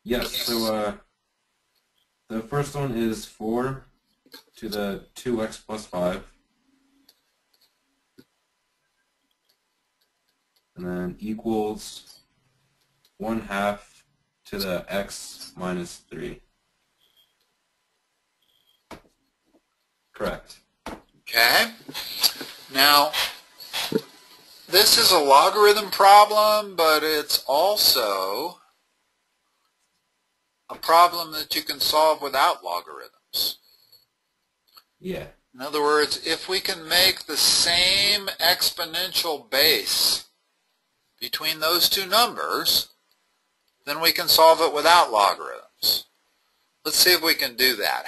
Yes, so the first one is 4 to the 2x plus 5. And then equals 1/2 to the x minus 3. Correct. Okay. Now, this is a logarithm problem, but it's also a problem that you can solve without logarithms. Yeah. In other words, if we can make the same exponential base between those two numbers, then we can solve it without logarithms. Let's see if we can do that.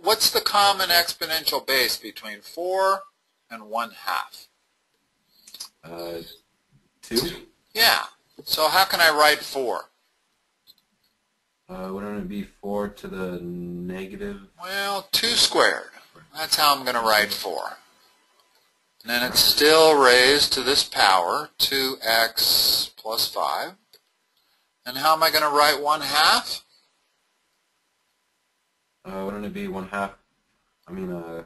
What's the common exponential base between 4 and 1/2? 2? Yeah. So how can I write 4? Wouldn't it be 4 to the negative? Well, 2 squared. That's how I'm going to write 4. And then it's still raised to this power, 2x plus 5. And how am I going to write 1/2? Wouldn't it be 1/2? I mean,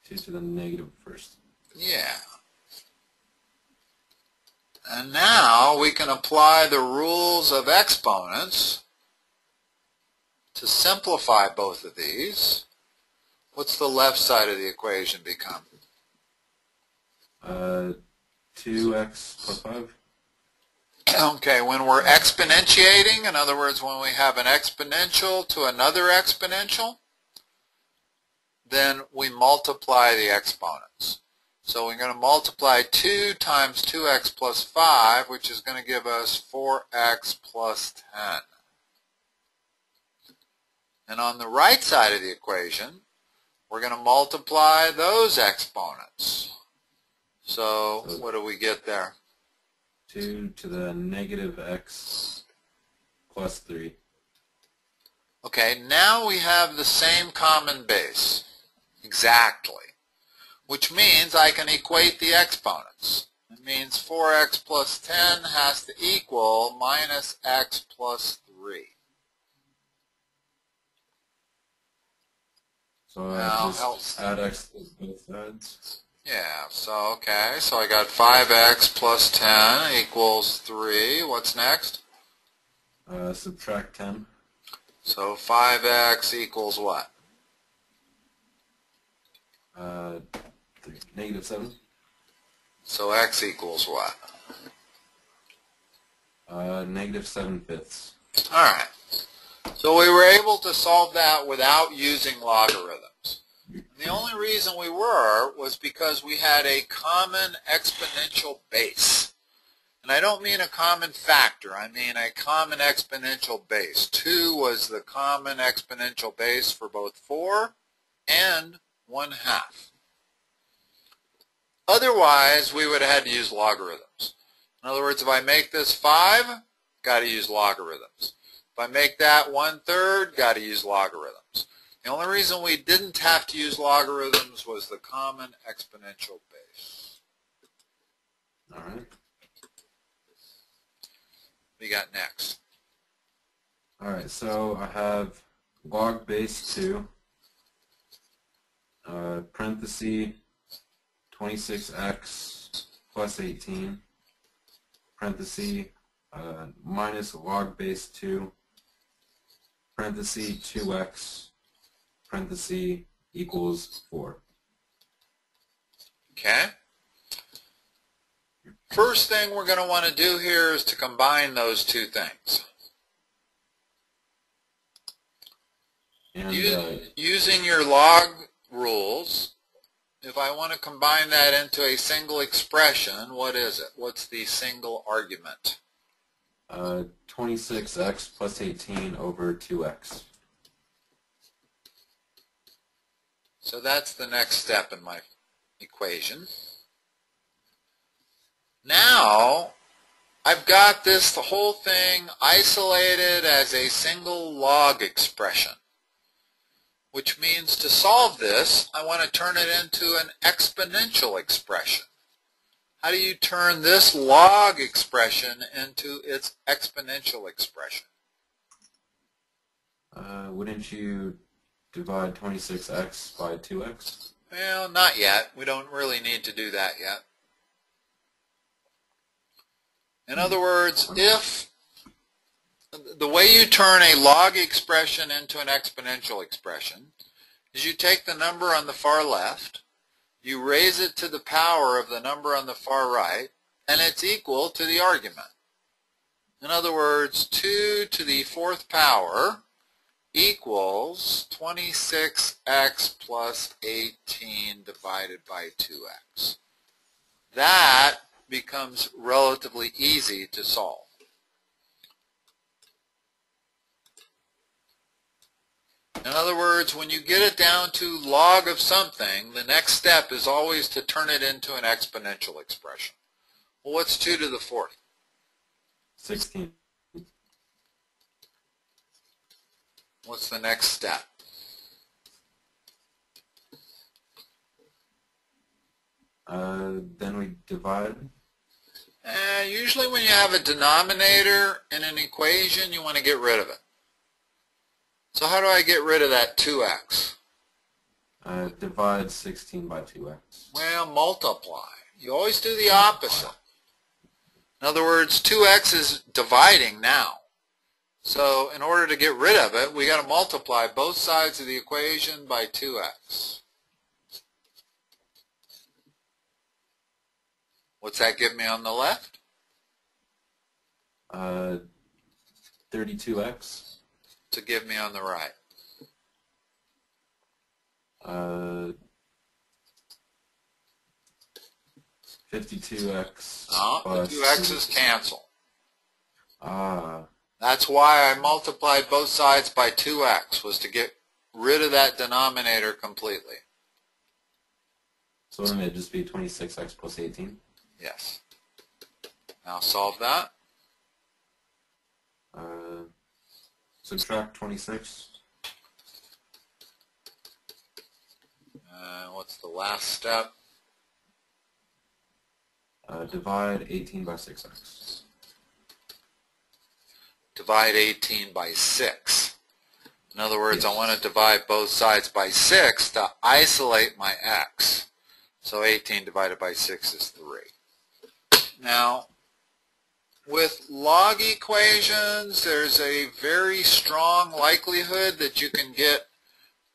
2 to the negative first. Yeah. And now we can apply the rules of exponents to simplify both of these. What's the left side of the equation become? 2x plus 5. Okay, when we're exponentiating, in other words, when we have an exponential to another exponential, then we multiply the exponents. So we're going to multiply 2 times 2x plus 5, which is going to give us 4x plus 10. And on the right side of the equation, we're going to multiply those exponents. So what do we get there? 2 to the negative x plus 3. Okay, now we have the same common base. Exactly. Which means I can equate the exponents. It means 4x plus 10 has to equal minus x plus 3. So now just add x to both sides. Yeah, so okay, so I got 5x plus 10 equals 3. What's next? Subtract 10. So 5x equals what? Negative 7. So x equals what? Negative 7/5. Alright. So we were able to solve that without using logarithms. The only reason we were was because we had a common exponential base. And I don't mean a common factor, I mean a common exponential base. 2 was the common exponential base for both 4 and 1/2. Otherwise, we would have had to use logarithms. In other words, if I make this 5, got to use logarithms. If I make that 1/3, got to use logarithms. The only reason we didn't have to use logarithms was the common exponential base. All right. What do you got next? All right, so I have log base 2, parenthesis 26x plus 18, parenthesis minus log base 2, parenthesis 2x, parenthesis equals 4. Okay. First thing we're going to want to do here is to combine those two things. And using your log rules, if I want to combine that into a single expression, what is it? What's the single argument? 26x plus 18 over 2x. So that's the next step in my equation. Now, I've got the whole thing isolated as a single log expression, which means to solve this, I want to turn it into an exponential expression. how do you turn this log expression into its exponential expression? Wouldn't you divide 26x by 2x? Well, not yet. We don't really need to do that yet. In other words, if the way you turn a log expression into an exponential expression is you take the number on the far left, you raise it to the power of the number on the far right, and it's equal to the argument. In other words, 2 to the 4th power equals 26x plus 18 divided by 2x. That becomes relatively easy to solve. In other words, when you get it down to log of something, the next step is always to turn it into an exponential expression. Well, what's 2 to the 4th? 16. What's the next step? Then we divide. Usually when you have a denominator in an equation, you want to get rid of it. So how do I get rid of that 2x? Divide 16 by 2x. Well, multiply. You always do the opposite. In other words, 2x is dividing now. So in order to get rid of it, we got to multiply both sides of the equation by 2x. What's that give me on the left? 32x. To give me on the right? 52x. The two x's cancel. Ah. That's why I multiplied both sides by 2x, was to get rid of that denominator completely. So wouldn't it just be 26x plus 18? Yes. Now solve that. Subtract 26. What's the last step? Divide 18 by 6x. Divide 18 by 6. In other words, Yes. I want to divide both sides by 6 to isolate my x. So 18 divided by 6 is 3. Now, with log equations, there's a very strong likelihood that you can get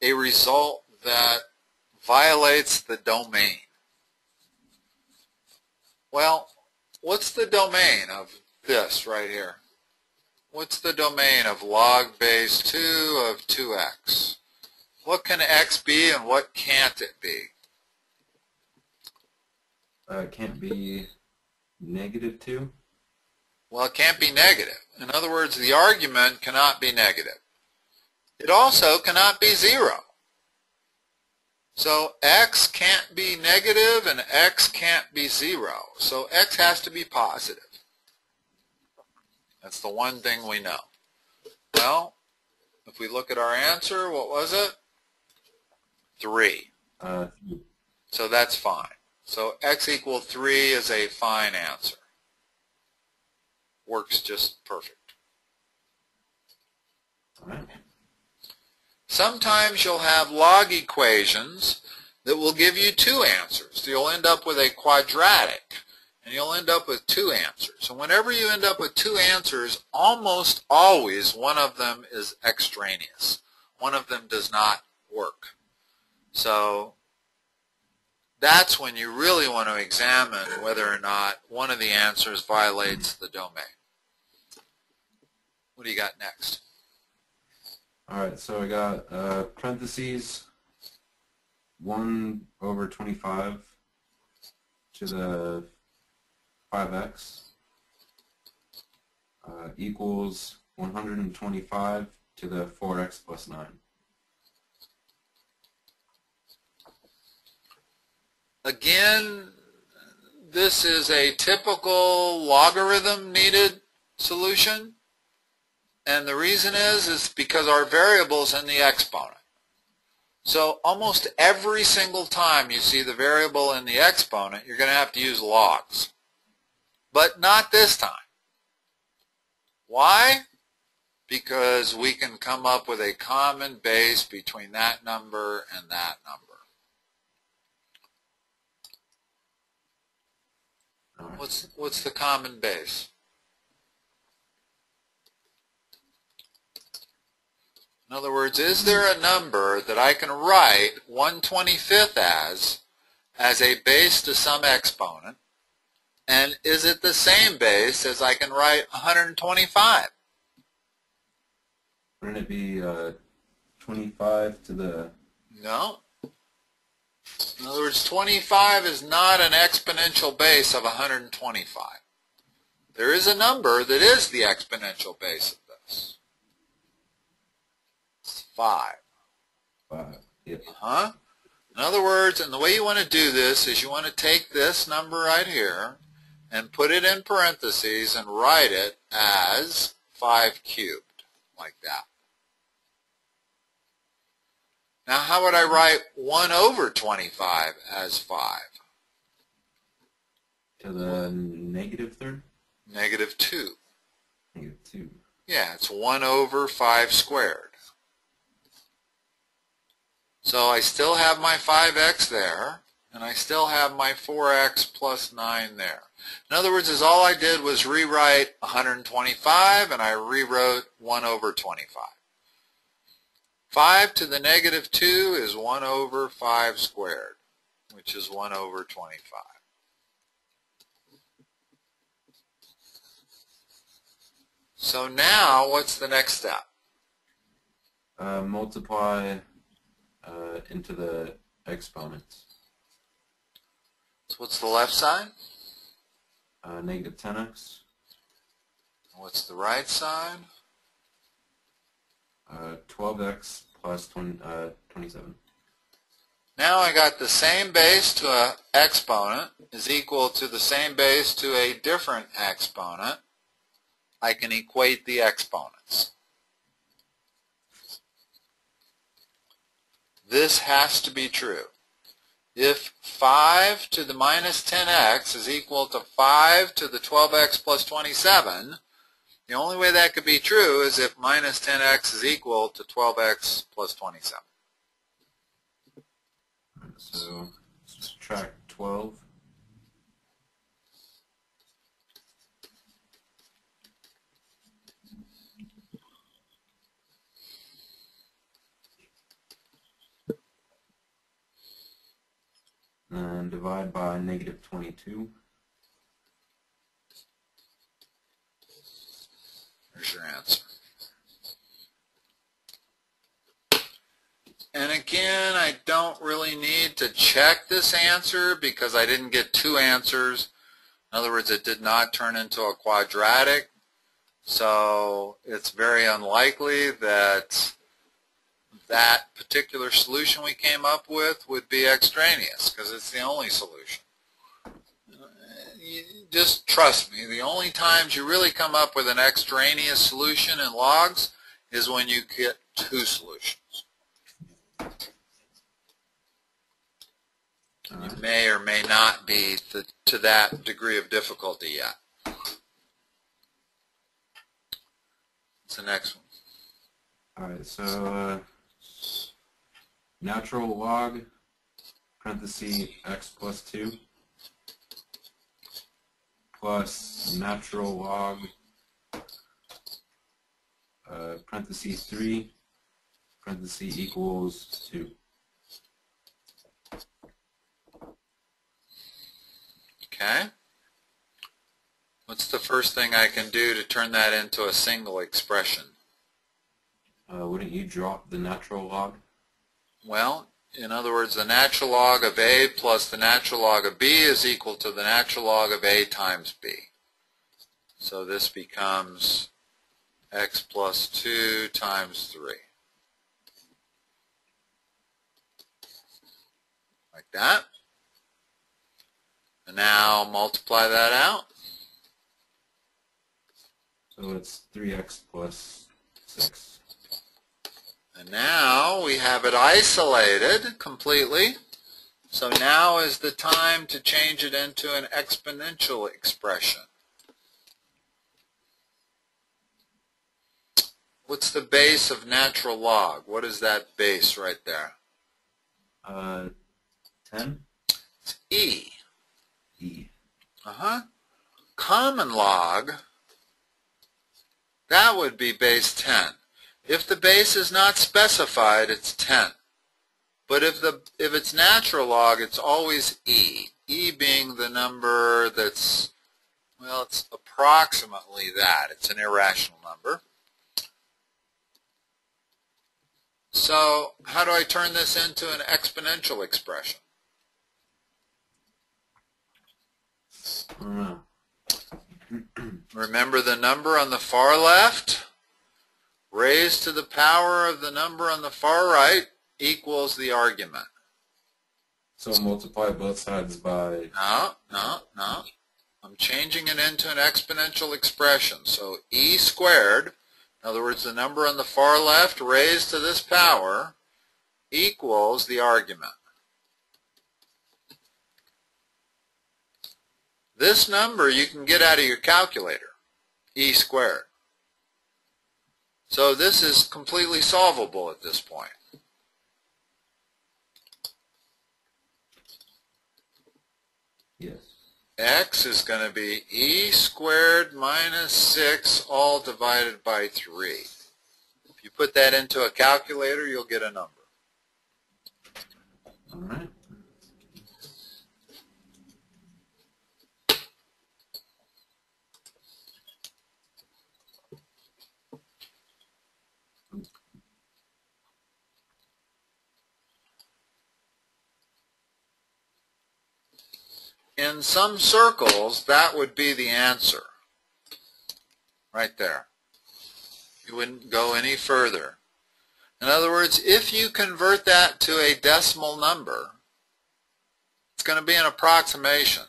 a result that violates the domain. Well, what's the domain of this right here? What's the domain of log base 2 of 2x? What can x be and what can't it be? It can't be negative 2. Well, it can't be negative. In other words, the argument cannot be negative. It also cannot be 0. So x can't be negative and x can't be 0. So x has to be positive. That's the one thing we know. Well, if we look at our answer, what was it? 3. So that's fine. So x equals 3 is a fine answer. Works just perfect. All right. Sometimes you'll have log equations that will give you 2 answers. So you'll end up with a quadratic, and you'll end up with 2 answers. And whenever you end up with 2 answers, almost always one of them is extraneous. One of them does not work. So that's when you really want to examine whether or not one of the answers violates the domain. What do you got next? All right, so I got parentheses 1 over 25 to the 5x equals 125 to the 4x plus 9. Again, this is a typical logarithm needed solution. And the reason is because our variable's in the exponent. So almost every single time you see the variable in the exponent, you're going to have to use logs. But not this time. Why? Because we can come up with a common base between that number and that number. What's the common base? In other words, is there a number that I can write 1/25 as a base to some exponent? And is it the same base as I can write 125? Wouldn't it be 25 to the... No. In other words, 25 is not an exponential base of 125. There is a number that is the exponential base of this. It's 5. 5, yep. In other words, and the way you want to do this is you want to take this number right here and put it in parentheses and write it as 5 cubed, like that. Now, how would I write 1/25 as 5? To the negative third? Negative 2. Negative 2. Yeah, it's 1/5 squared. So I still have my 5x there, and I still have my 4x plus 9 there. In other words, all I did was rewrite 125, and I rewrote 1/25. 5 to the negative 2 is 1/5 squared, which is 1/25. So now, what's the next step? Multiply into the exponents. So what's the left side? Negative 10x. What's the right side? 12x plus 27. Now I got the same base to an exponent is equal to the same base to a different exponent. I can equate the exponents. This has to be true. If 5 to the minus 10x is equal to 5 to the 12x plus 27, the only way that could be true is if minus 10x is equal to 12x plus 27. So subtract 12. And divide by negative 22. There's your answer. And again, I don't really need to check this answer because I didn't get two answers. In other words, it did not turn into a quadratic. So it's very unlikely that that particular solution we came up with would be extraneous because it's the only solution. Just trust me, the only times you really come up with an extraneous solution in logs is when you get two solutions. You may or may not be to that degree of difficulty yet. What's the next one? Alright, so natural log, parenthesis x plus 2, plus natural log, parenthesis 3, parenthesis equals 2. Okay. What's the first thing I can do to turn that into a single expression? Wouldn't you drop the natural log? Well, in other words, the natural log of A plus the natural log of B is equal to the natural log of A times B. So this becomes x plus 2 times 3. Like that. And now multiply that out. So it's 3x plus 6. And now we have it isolated completely. So now is the time to change it into an exponential expression. What's the base of natural log? What is that base right there? 10? It's e. E. Common log, that would be base 10. If the base is not specified, it's 10. But if it's natural log, it's always e. E being the number that's, well, it's approximately that. It's an irrational number. So how do I turn this into an exponential expression? I don't know. Remember the number on the far left raised to the power of the number on the far right equals the argument. So multiply both sides by... No. I'm changing it into an exponential expression. So e squared, in other words, the number on the far left raised to this power, equals the argument. This number you can get out of your calculator, e squared. So this is completely solvable at this point. Yes. X is going to be e squared minus 6 all divided by 3. If you put that into a calculator, you'll get a number. All right. In some circles, that would be the answer. Right there. You wouldn't go any further. In other words, if you convert that to a decimal number, it's going to be an approximation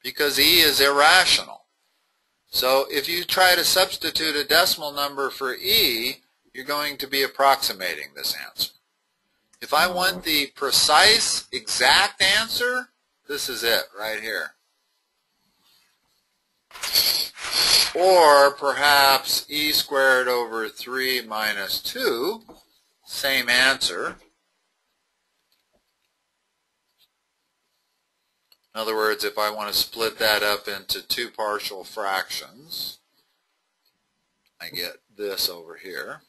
because e is irrational. So if you try to substitute a decimal number for e, you're going to be approximating this answer. If I want the precise, exact answer, this is it right here. Or perhaps e squared over 3 minus 2, same answer. In other words, if I want to split that up into two partial fractions, I get this over here.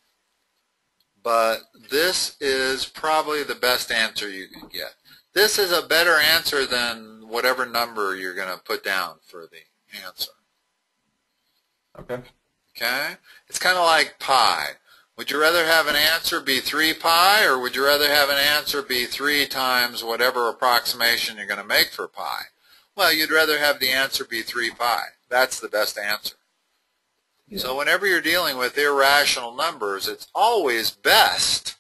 But this is probably the best answer you can get. This is a better answer than whatever number you're going to put down for the answer. Okay. Okay? It's kind of like pi. Would you rather have an answer be 3 pi, or would you rather have an answer be 3 times whatever approximation you're going to make for pi? Well, you'd rather have the answer be 3 pi. That's the best answer. Yeah. So whenever you're dealing with irrational numbers, it's always best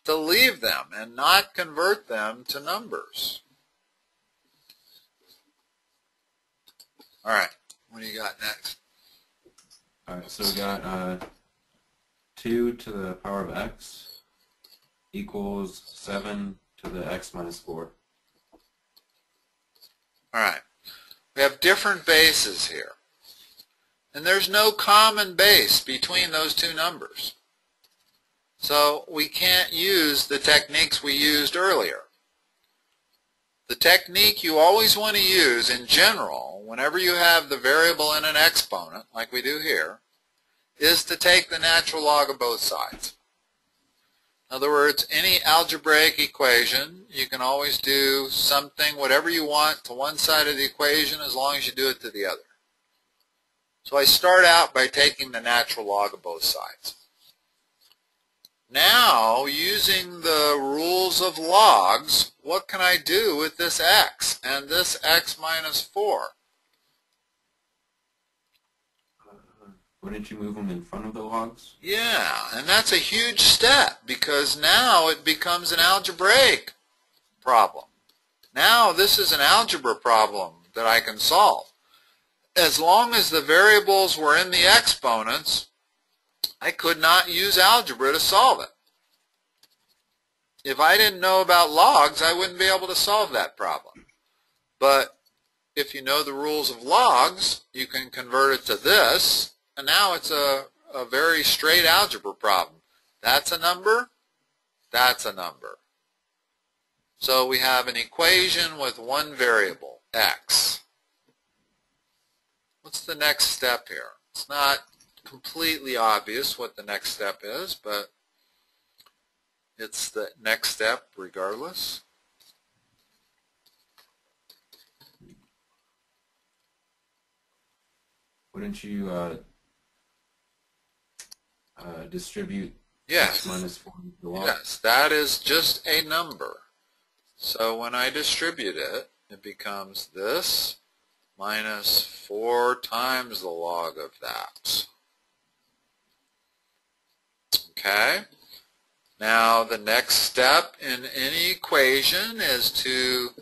to leave them and not convert them to numbers. All right, what do you got next? All right, so we got 2 to the power of x equals 7 to the x minus 4. All right, we have different bases here. And there's no common base between those two numbers. So we can't use the techniques we used earlier. The technique you always want to use in general, whenever you have the variable in an exponent, like we do here, is to take the natural log of both sides. In other words, any algebraic equation, you can always do something, whatever you want, to one side of the equation as long as you do it to the other. So I start out by taking the natural log of both sides. Now, using the rules of logs, what can I do with this x and this x minus 4? Wouldn't you move them in front of the logs? Yeah, and that's a huge step because now it becomes an algebraic problem. Now this is an algebra problem that I can solve. As long as the variables were in the exponents, I could not use algebra to solve it. If I didn't know about logs, I wouldn't be able to solve that problem. But if you know the rules of logs, you can convert it to this, and now it's a very straight algebra problem. That's a number, that's a number. So we have an equation with one variable, x. What's the next step here? It's not completely obvious what the next step is, but it's the next step regardless. Wouldn't you distribute Yes. x minus 4 into the log? Yes, that is just a number. So when I distribute it, it becomes this minus 4 times the log of that. Okay? Now the next step in any equation is to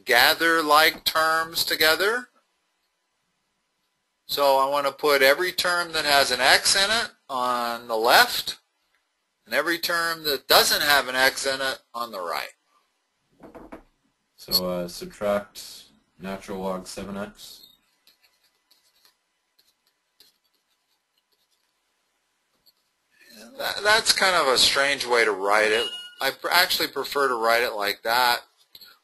gather like terms together. So I want to put every term that has an x in it on the left, and every term that doesn't have an x in it on the right. So subtract natural log 7x. That's kind of a strange way to write it. I actually prefer to write it like that.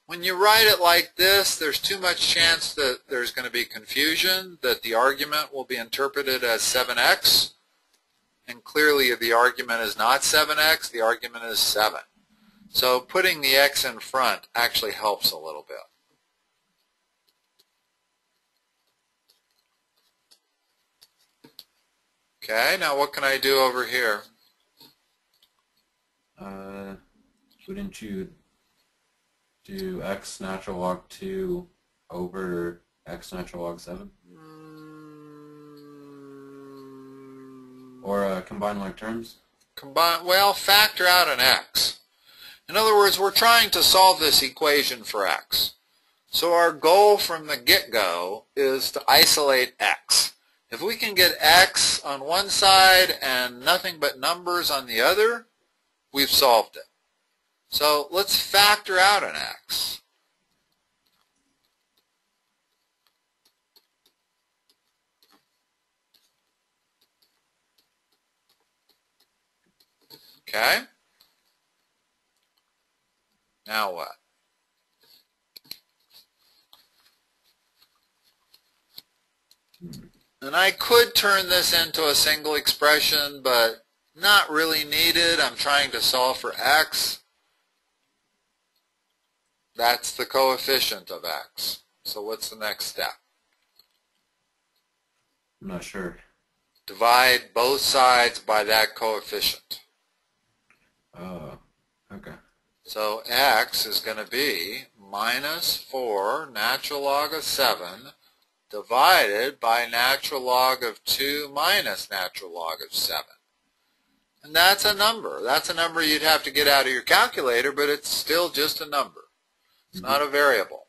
When you write it like this, there's too much chance that there's going to be confusion, that the argument will be interpreted as 7x, and clearly the argument is not 7x, the argument is 7. So putting the x in front actually helps a little bit. Okay, now what can I do over here? Wouldn't you do x natural log 2 over x natural log 7? Or combine like terms? Well, factor out an x. In other words, we're trying to solve this equation for x. So our goal from the get-go is to isolate x. If we can get x on one side and nothing but numbers on the other, we've solved it. So let's factor out an x. Okay? Now what? And I could turn this into a single expression, but not really needed. I'm trying to solve for x. That's the coefficient of x. So what's the next step? I'm not sure. Divide both sides by that coefficient. Oh, okay. So x is going to be minus 4 natural log of 7 divided by natural log of 2 minus natural log of 7. And that's a number. That's a number you'd have to get out of your calculator, but it's still just a number. It's not a variable.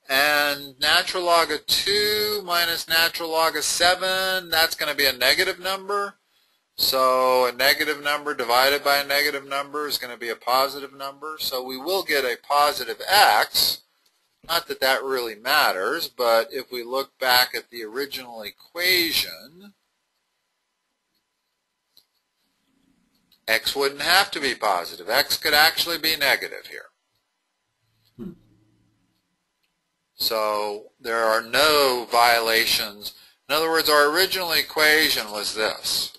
And natural log of 2 minus natural log of 7, that's going to be a negative number. So a negative number divided by a negative number is going to be a positive number. So we will get a positive x. Not that that really matters, but if we look back at the original equation, x wouldn't have to be positive. X could actually be negative here. So there are no violations. In other words, our original equation was this.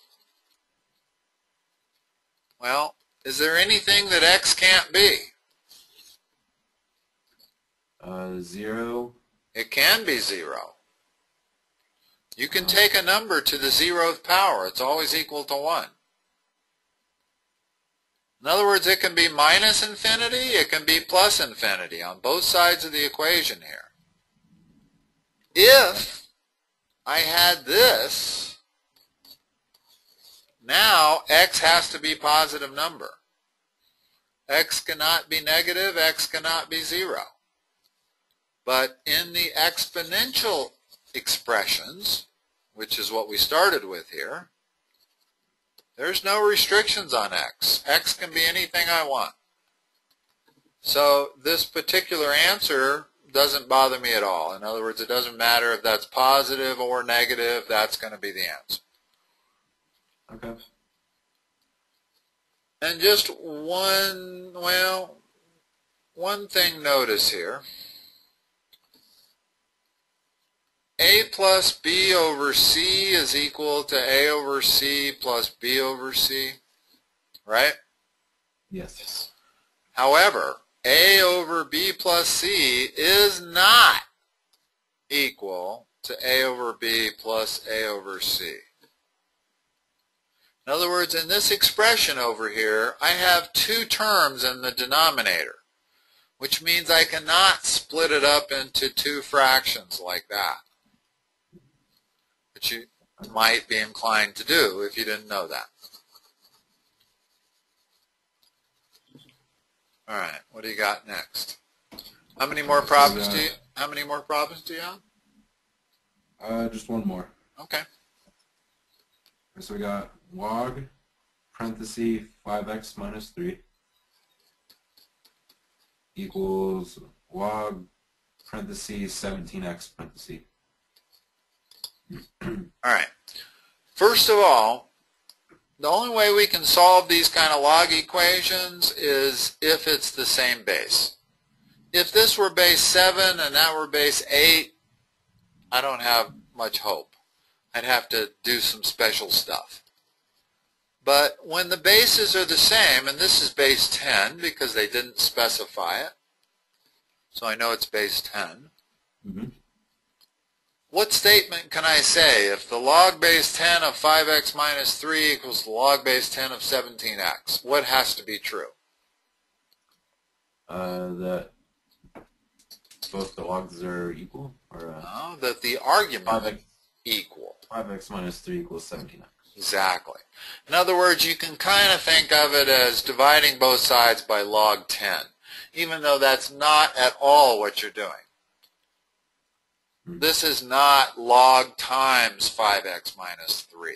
Well, is there anything that x can't be? 0. It can be 0. You can take a number to the 0th power. It's always equal to 1. In other words, it can be minus infinity, it can be plus infinity on both sides of the equation here. If I had this, now x has to be a positive number. X cannot be negative, x cannot be 0. But in the exponential expressions, which is what we started with here, there's no restrictions on x. X can be anything I want. So this particular answer doesn't bother me at all. In other words, it doesn't matter if that's positive or negative, that's going to be the answer. Okay. And just one thing notice here. A plus B over C is equal to A over C plus B over C, right? Yes. However, A over B plus C is not equal to A over B plus A over C. In other words, in this expression over here, I have two terms in the denominator, which means I cannot split it up into two fractions like that, which you might be inclined to do if you didn't know that. All right, what do you got next? How many more problems do you have? Just one more. Okay. So we got log parenthesis 5x minus 3 equals log parenthesis 17x parenthesis. All right. First of all, the only way we can solve these kind of log equations is if it's the same base. If this were base 7 and that were base 8, I don't have much hope. I'd have to do some special stuff. But when the bases are the same, and this is base 10 because they didn't specify it, so I know it's base 10. Mm-hmm. What statement can I say if the log base 10 of 5x minus 3 equals the log base 10 of 17x? What has to be true? That both the logs are equal? Or No, that the argument 5x, equal. 5x minus 3 equals 17x. Exactly. In other words, you can kind of think of it as dividing both sides by log 10, even though that's not at all what you're doing. This is not log times 5x minus 3.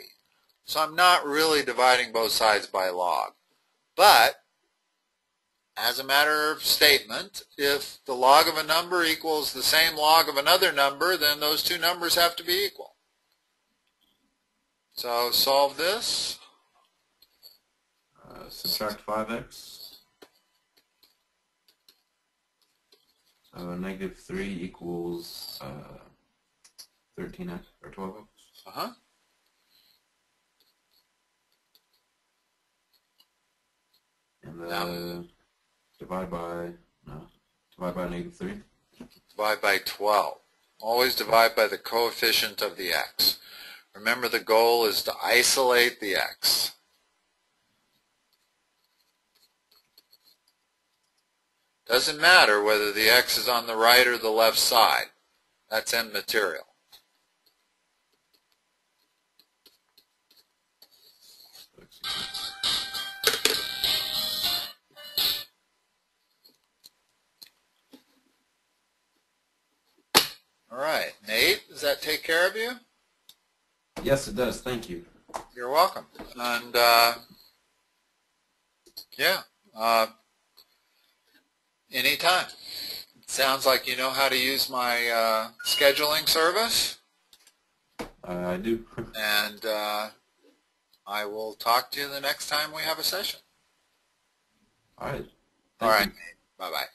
So I'm not really dividing both sides by log. But, as a matter of statement, if the log of a number equals the same log of another number, then those two numbers have to be equal. So solve this. Subtract 5x. So negative 3 equals 13x or 12x. Uh-huh. And divide by negative 3. Divide by 12. Always divide by the coefficient of the x. Remember, the goal is to isolate the x. Doesn't matter whether the x is on the right or the left side. That's immaterial. All right, Nate, does that take care of you? Yes, it does. Thank you. You're welcome. And yeah, anytime. It sounds like you know how to use my scheduling service. I do. And I will talk to you the next time we have a session. All right. All right, Thank you. Nate. Bye-bye.